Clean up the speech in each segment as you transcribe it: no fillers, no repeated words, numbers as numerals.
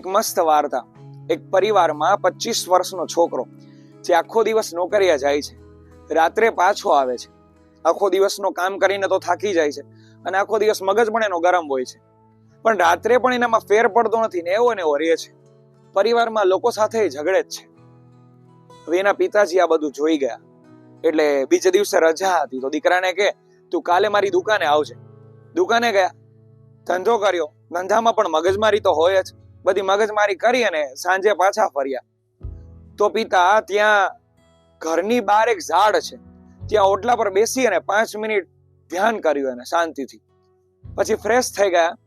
એક મસ્ત વાર્તા. એક પરિવારમાં 25 વર્ષનો છોકરો જે આખો દિવસ નોકરીએ જાય છે, રાત્રે પાછો આવે છે. આખો દિવસનો કામ કરીને તો થાકી જાય છે અને આખો દિવસ મગજ પણ એનો ગરમ હોય છે, પણ રાત્રે પણ એનામાં ફેર પડતો નથી ને એવો રહે છે. પરિવારમાં લોકો સાથે ઝઘડે જ છે. હવે એના પિતાજી આ બધું જોઈ ગયા એટલે બીજે દિવસે રજા હતી તો દીકરાને કે તું કાલે મારી દુકાને આવજે. દુકાને ગયા, ધંધો કર્યો. ધંધામાં પણ મગજમારી તો હોય જ. બધી મગજમારી કરી અને સાંજે પાછા ફર્યા તો પિતા ત્યાં ઘરની બહાર એક ઝાડ છે, ત્યાં ઓટલા પર બેસી અને 5 મિનિટ ધ્યાન કર્યું અને શાંતિથી. પછી ફ્રેશ થઈ ગયા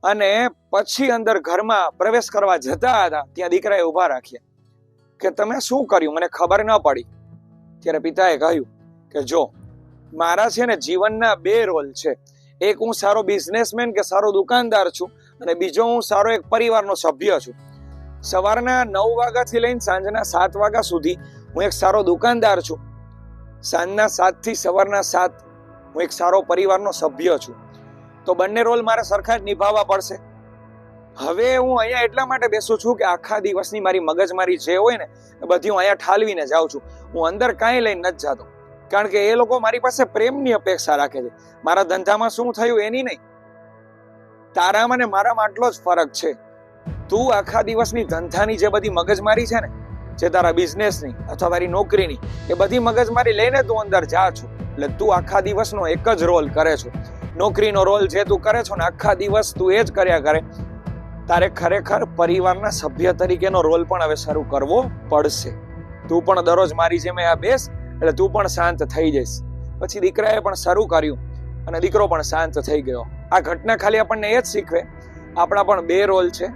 અને પછી અંદર ઘરમાં પ્રવેશ કરવા જતા હતા ત્યાં દીકરાએ ઉભા રાખ્યા કે તમે શું કર્યું, મને ખબર ન પડી. ત્યારે પિતાએ કહ્યું કે જો મારા છે ને જીવનના 2 રોલ છે. એક હું સારો બિઝનેસમેન કે સારો દુકાનદાર છું અને બીજો હું સારો એક પરિવારનો સભ્ય છું. સવારના 9 વાગ્યાથી લઈને સાંજના 7 વાગ્યા સુધી હું એક સારો દુકાનદાર છું. સાંજના 7 થી સવારના 7 હું એક સારો પરિવારનો સભ્ય છું. તો બંને રોલ મારે સરખા જ નિભાવવા પડશે. હવે હું અહીંયા એટલા માટે બેસું છું કે આખા દિવસની મારી મગજમારી જે હોય ને એ બધી હું અહીંયા ઠાલવીને જાઉં છું. હું અંદર કાંઈ લઈને નથી જતો, કારણ કે એ લોકો મારી પાસે પ્રેમની અપેક્ષા રાખે છે. મારા ધંધામાં શું થયું એની નહીં. તારામાં ને મારામાં આટલો જ ફરક છે. તું આખા દિવસની ધંધાની જે બધી મગજમારી છે ને, જે તારા બિઝનેસની અથવા તારી નોકરીની, એ બધી મગજમારી લઈને તું અંદર જા છો. એટલે તું આખા દિવસનો એક જ રોલ કરે છો. નોકરીનો રોલ જે તું કરે છો ને આખા દિવસ તું એ જ કર્યા કરે. તારે ખરેખર પરિવારના સભ્ય તરીકેનો રોલ પણ હવે શરૂ કરવો પડશે. તું પણ દરરોજ મારી જેમ આ બેસ એટલે તું પણ શાંત થઈ જઈશ. પછી દીકરાએ પણ શરૂ કર્યું અને દીકરો પણ શાંત થઈ ગયો. આ ઘટના ખાલી આપણને એ જ શીખવે આપણા પણ 2 રોલ છે.